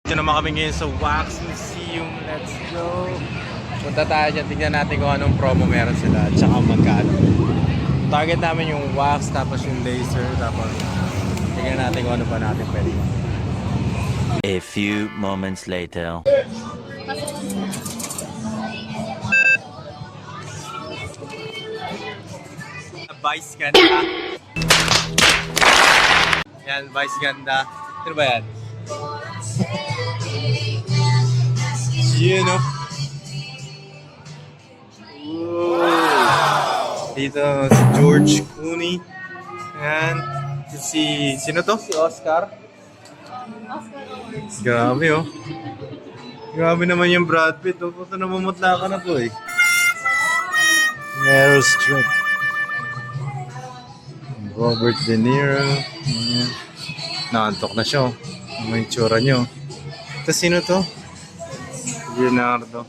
Ito naman kami ngayon sa Wax Museum. Let's go! Punta tayo dyan. Tingnan natin kung anong promo meron sila. At saka magkano. Target namin yung wax, tapos yung laser. Tapos tingnan natin kung ano pa natin pwede. A few moments later. Vice ganda. Yan, Vice ganda. Ano ba yan? Yun, no? Wow! Dito si George Clooney. Yan. Sino to? Si Oscar? Grabe, oh. Grabe naman yung Brad Pitt. Oh. Puto namumutla ka na po, eh. Meryl Streep. Robert De Niro. Ayan. Nakantok na siya. Ano yung tsura niyo? Ito sino to? Leonardo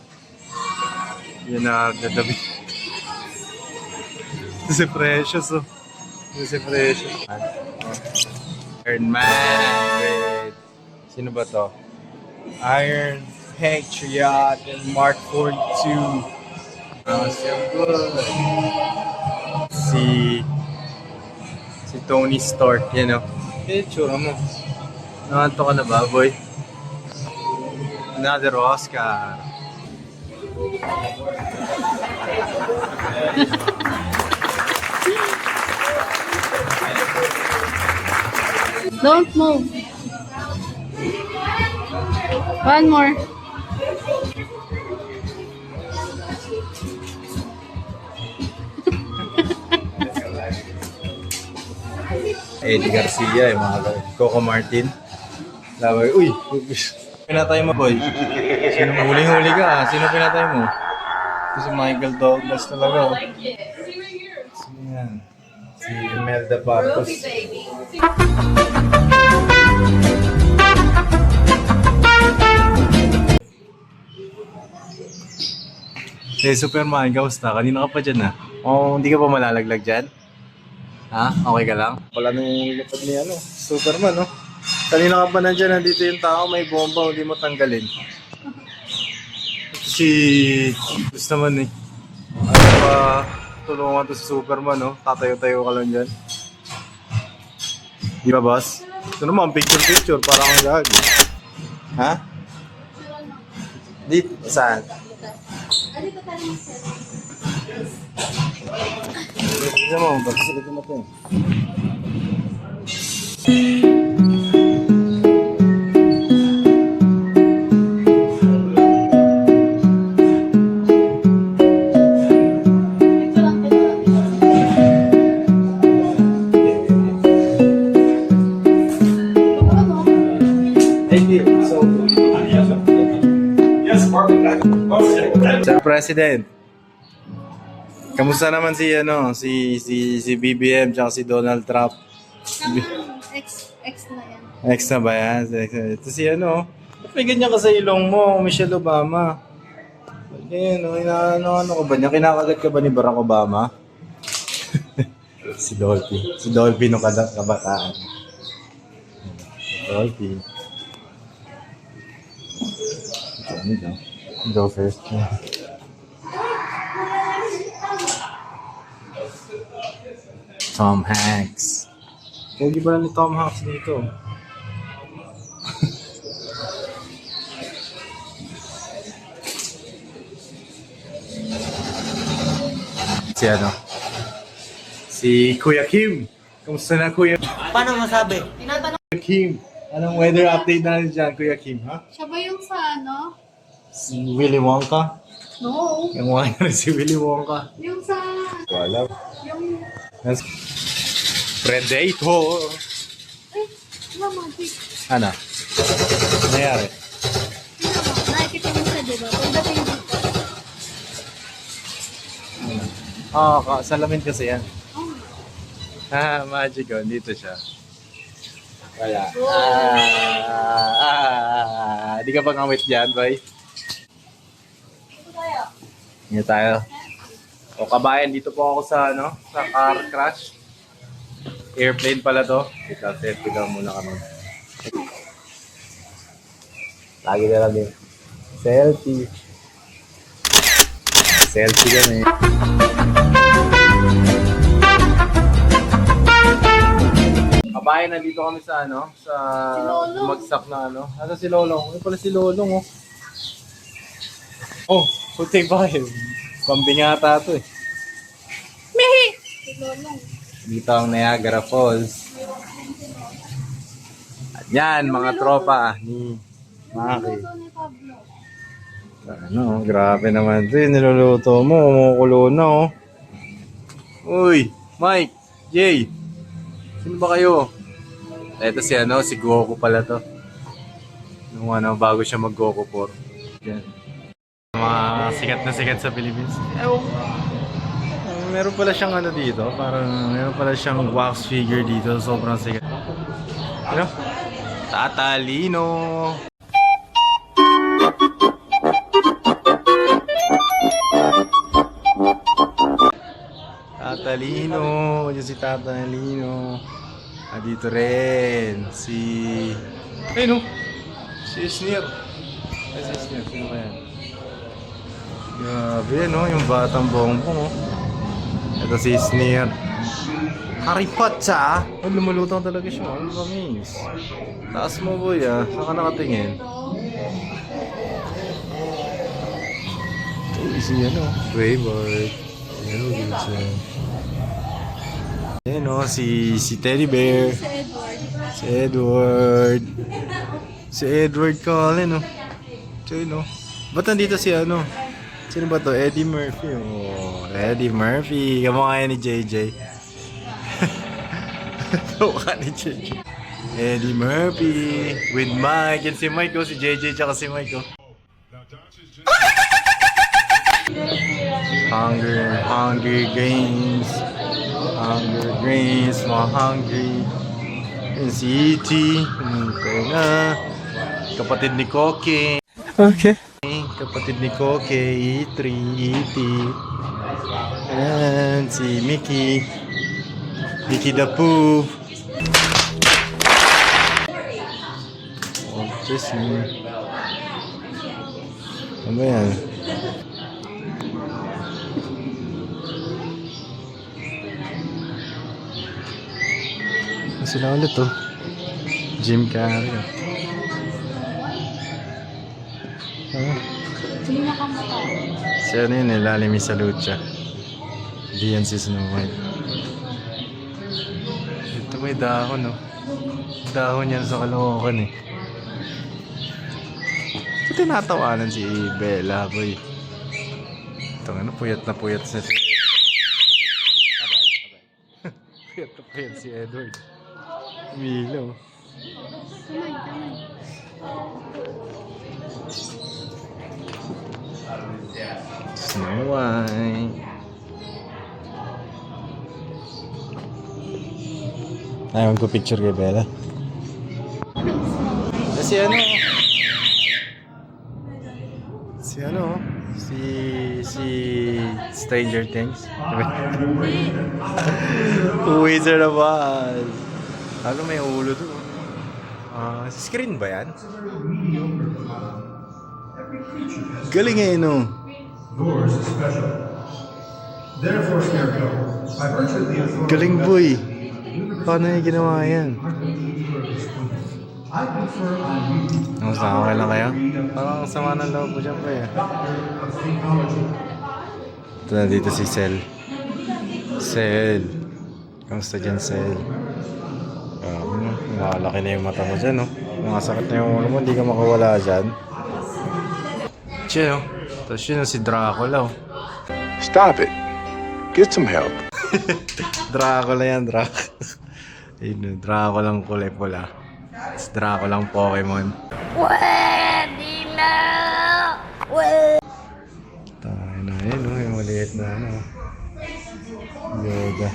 da Vinci. Ito si Precious, oh. Ito si Precious. Iron Man. Great. Sino ba to? Iron Patriot and Mark 42. So good. Si Tony Stark, yan, oh. Eh, tsura mo. Nakanto ka na ba, boy? Another Oscar. Don't move. One more. Eddie Garcia, yung mga Coco Martin. Labay, uy! Pinatay mo, boy. Sino huling-huli ka, ah? Sino pinatay mo? Ito si Michael Douglas talaga, oh. Sino yan? Si Imelda Barcos. Eh, Superman, kamusta? Kanina ka pa dyan, ah. Oh, hindi ka pa malalaglag dyan? Ha? Okay ka lang? Wala nang lipad ni Superman, no? Kanina ka pa nandyan, nandito yung tao, may bomba, hindi mo tanggalin. Ito si... Gusto naman, eh. Ano pa, tulungan to si Superman, no? Tatayo-tayo ka lang dyan. Di ba, boss? Ito naman, picture-picture, parang ang gagi. Ha? Dito, saan? Tignan mo, bakit natin. Sir President. Kamusta naman si BBM tsaka si Donald Trump? X na yan. Ex na ba yan? Ito si ba't may ganyan ka sa ilong mo, Michelle Obama? Ganyan, ano ka ba niya? Kinakagat ka ba ni Barack Obama? Si Dolphy. Si Dolphy nung kabataan. Dolphy. Go first. Tom Hanks. Pogi ba ni Tom Hanks dito? Si Kuya Kim. Kamusta na, Kuya? Paano masabi? Kuya Kim. Anong weather update natin dyan, Kuya Kim, ha? Siya ba yung sa ano? Si Willy Wonka. No. Yung wine na si Willy Wonka. Yung sa... Wala. Yung... Predator. Ay, wala magic. Ano? Nangyari? Nakikita mo siya, diba? Pagdating dito. Salamin kasi yan. Oh. Magic oh. Dito siya. Wala. Di ka pa ngamit dyan, boy? Hindi tayo. O kabayan, dito po ako sa sa car crash. Airplane pala to. Selfie lang muna kami. Lagi na lang din. Selfie. Selfie kami. Kabayan, nandito kami sa ano? Sa Si Lolong. bumagsak na ano. Ano si Lolong? Ano pala si Lolong, oh. Oh, putik ba kayo? Pambingata to eh. Si Lolong. Dito ang Niagara Falls. At yan, mga tropa ni Maki. Ito ni Pablo. Ano, grabe naman ito. Yung niluluto mo, kumukulo na oh. Uy, Mike, Jay. Sino ba kayo? Ito si ano, si Goku pala to. Nung ano, bago siya mag-Goku 4. Yan. Mga sikat sa Philippines. Ewan ko. Meron pala siyang ano dito, parang meron pala siyang wax figure dito, sobrang sikat. Ano? Tatalino. Tatalino, yun si Tatalino. Ah, dito rin si ayun oh, si Sneer. Ay, si Sneer, sino ba yan? Grabe no, yung batang bongbong oh. Ito si Sneer. Harry Potter! Oh, lumulutang talaga siya. Ang bamis. Taas mo boy ah. Saan ka nakatingin? Ito si ano, Wayward. Ano dito? Ayan o, si Teddy Bear. Si Edward. Si Edward. Si Edward Cullen o. So yun o. Ba't nandito si ano? Sino ba to? Eddie Murphy. Oh, Eddie Murphy. Kamukha yan ni JJ. Kamukha ni JJ. Eddie Murphy. With Mike. Yan si Mike o. Si JJ tsaka si Mike o. Hunger Games. Hunger Games. Mga hungry. Yan si E.T. Kaya na. Kapatid ni Koke. Okay. Kapatid ni Koke, E3, E.T. And si Mickey. Mickey the Pooh. Oh, Disney. Ano ba yan? Ano sila ulit to? Jim Carrey. Sino nakamata? Si ano yun eh, Lalimi sa Lucha. Hindi yan si Snow White. Ito may dahon oh. Dahon yan sa Caloocan eh. Ito tinatawanan si Bella boy. Ito ano, puyat na puyat sa si puyat na puyat si Edward. Milo. Kamay, kamay. Snow White. Ayaw ko picture kay Bella. Si ano? Si Stranger Things. Wizard of Oz. Ano may ulo to? Si Screen ba yan? Galing eh no. Yours is special. Therefore, Scarecrow, by virtue of the authority Galing boy. Paano niya ginawa yan? I confer on you, Ang okay lang kayo? Parang ang sama ng loob mo dyan ba eh. of theology. Ito na dito si Cel. Cel. Kamusta dyan, Cel? Nakalaki na yung mata mo dyan, no? Nakasakit na yung ulo mo, hindi ka makawala dyan. Che, oh. Tapos yun, si Dracula, oh. Stop it. Get some help. Dracula yan, Ayun, Dracula ang kulay pula. It's Dracula ang Pokemon. Pwede na! Tayo na yun, no? Yung maliit na, ano. Yoda.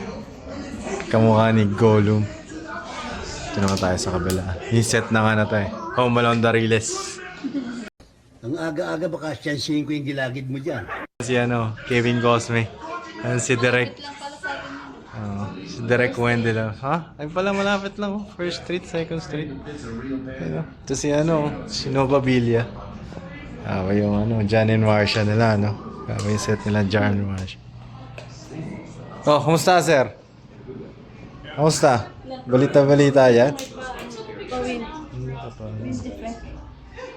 Kamukha ni Gollum. Ito naman tayo sa kabila. Iset na nga na tayo. Home Alone Dariles. Ang aga-aga baka siyansihin ko yung gilagid mo dyan. Si ano, Kevin Cosme. Ano si Direk. Lang pala sa akin. Si Derek Wendell. Ha? Ay pala malapit lang. Oh. First street, second street. Ano? Ito si si Nova Villa. Yung John and Marcia nila, yung set nila, John and Marcia. Oh, kumusta, sir? Kumusta? Balita-balita yan? Gawin.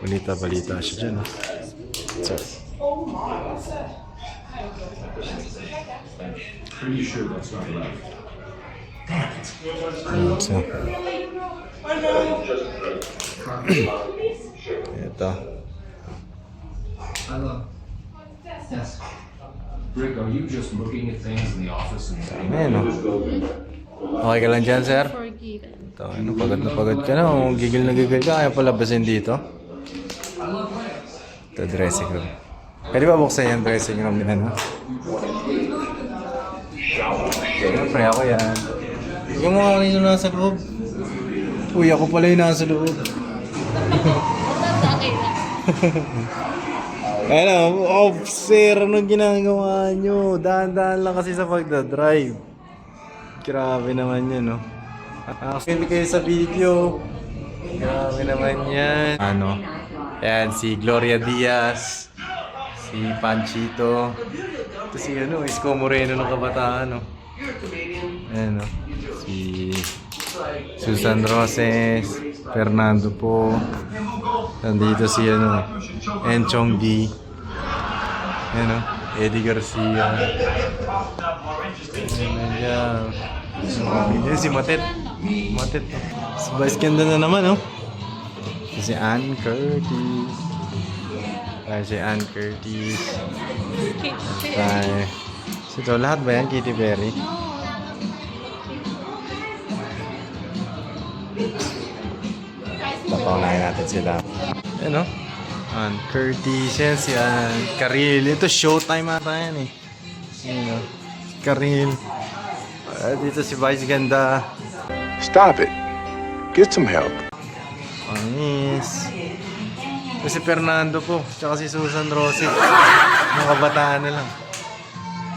Balita-balita siya dyan, Sir. Pretty sure that's not right. So. Ito. Yes. Rick, are you just looking at things in the office and Ayan, Okay ka lang dyan, sir? Forgiven. Ito, pagod na pagod ka na. Gigil na gigil ka. Kaya pala basin dito. Ito, dressing room. Pwede ba buksan yung dressing room nila, Siyempre, ako yan. Yung mga kanino nasa loob. Uy, ako pala yung nasa loob. Sa akin na. Sir, anong ginagawa nyo? Dahan-dahan lang kasi sa pagdadrive. Grabe naman yan, Actually, kayo sa video. Grabe naman yan. Yan, si Gloria Diaz. Si Panchito. Ito si Isko Moreno ng kabataan, Ayan, si Susan Roses, Fernando po. Nandito si Enchong D. Ayan, Eddie Garcia. Ayan, si Matet. Si Vice Ganda na naman, Si Ann Curtis. Si Ann Curtis. Ito, lahat ba yan? Katy Perry? Papaunahin natin sila. Ann Curtis. Yan si Ann Karil. Ito, Showtime ata yan Karil. Dito si Vice Ganda. Stop it. Get some help. Anis. Ito si Fernando po. Tsaka si Susan Roses. Mga kabataan na lang.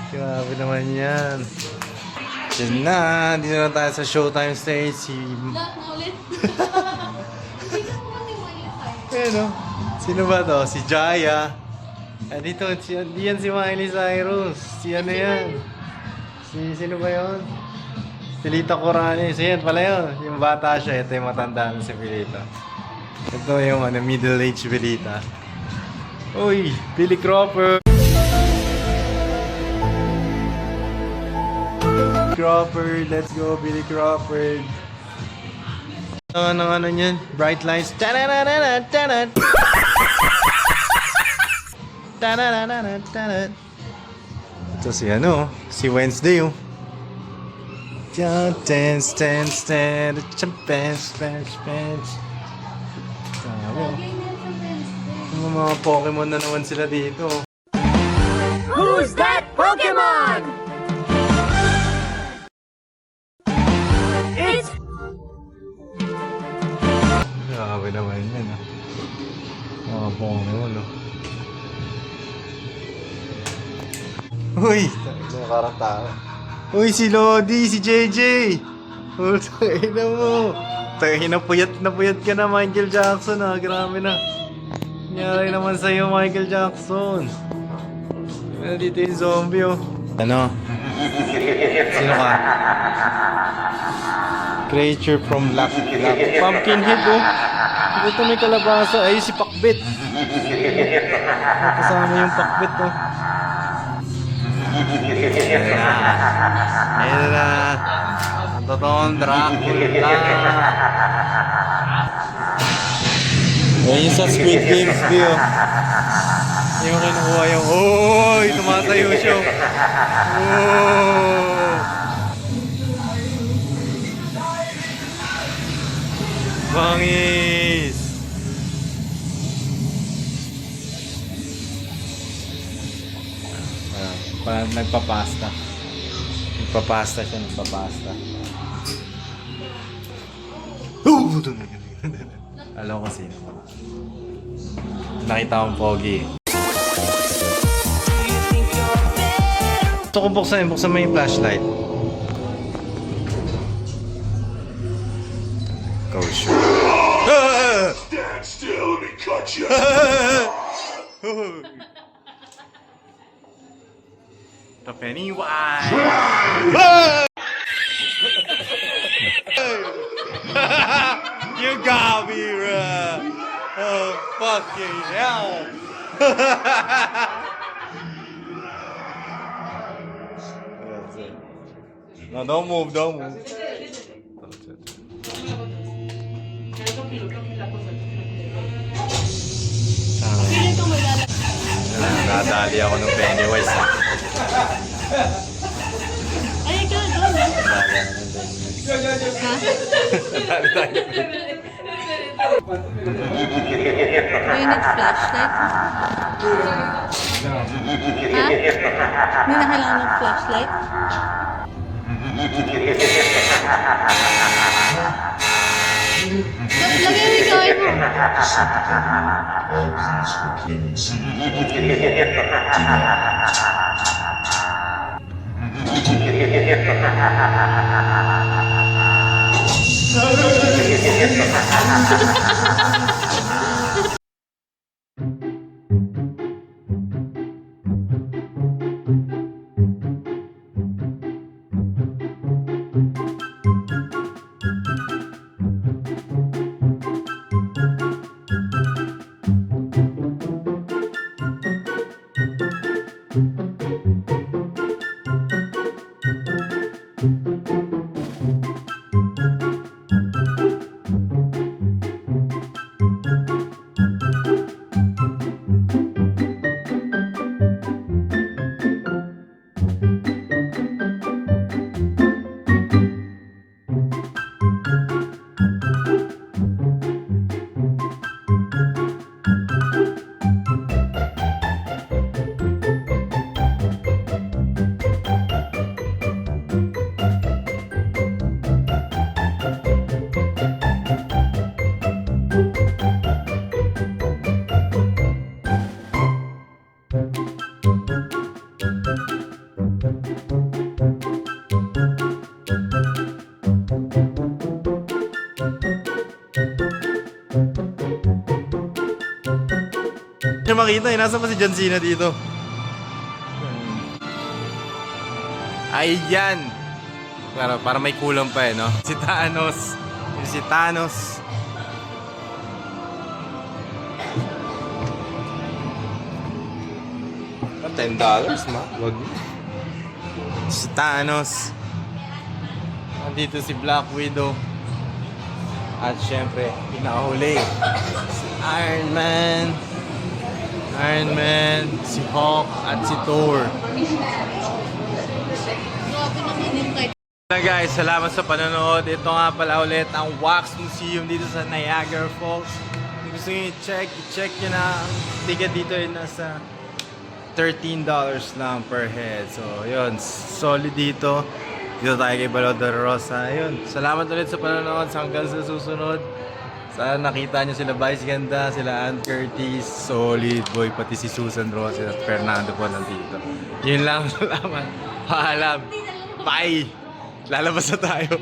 Grabe naman yan. Yan na. Dito na tayo sa Showtime stage. Lahat na ulit. Sino ba to? Si Jaya. Dito, yan si Miley Cyrus. Si yan? Sino ba yun? Pilita Corrales. Yan pala yun. Yung bata siya. Ito yung matanda na si Pilita. Ito yung middle-aged Pilita. Uy, Billy Crawford. Let's go, Billy Crawford. Ano niyan? Bright lights. Ito si Wednesday, Dance. Yung mga Pokemon na naman sila dito. Who's that Pokemon? It's Grabe naman yan, Mga Pokemon, Uy! Parang tao. Uy, si Lodi, si JJ! Ina mo! Napuyat ka na, Michael Jackson, Grabe na. Nangyari naman sa'yo, Michael Jackson. Dito yung zombie, Sino ka? Creature from Black. Pumpkinhead, Ito may kalabasa. Ay, si Pakbet. Kasama yung Pakbet, Ayan na. Ang totoong Dracula. Ayan yung sa Squid Games, Yung kinukuha yung, tumatayo siya. Bangis! Parang nagpapasta. Nagpapasta. Alam ko sino. Nakita akong pogi. Gusto ko buksan mo yung flashlight. Kosher. Stand still, let me cut you. The Pennywise. You got me, bro. Oh, fucking hell. That's it. No, don't move, don't move. Feeling ko maglalagay. Nadali ako ng Pennywise. Ay, ikaw doon. Ha? Do you need flashlight? Ha? Hindi na kailangan ng flashlight? Lagay mo yung gawin mo. Siya makita eh, nasa pa si John Cena dito? Ayan! Para may kulang pa eh, no? Si Thanos. Si Thanos. $10 ma? Wag. Si Thanos. Nandito si Black Widow. At syempre, pinakahuli. Si Iron Man. Iron Man, si Hulk, at si Thor. Grabe naman yung kahit. Guys, salamat sa panonood. Ito nga pala ulit ang Wax Museum dito sa Niagara Falls. Kung gusto nyo i-check nyo na ang ticket dito ay nasa $13 lang per head. So, yun, solid dito. Dito tayo kay Balod de Rosa. Yun, salamat ulit sa panonood. Hanggang sa susunod. Sana nakita nyo sila Vice Ganda, sila Ann Curtis, Solid Boy, pati si Susan Rose at Fernando po nandito. Yun lang, salamat. Paalam. Bye! Lalabas na tayo.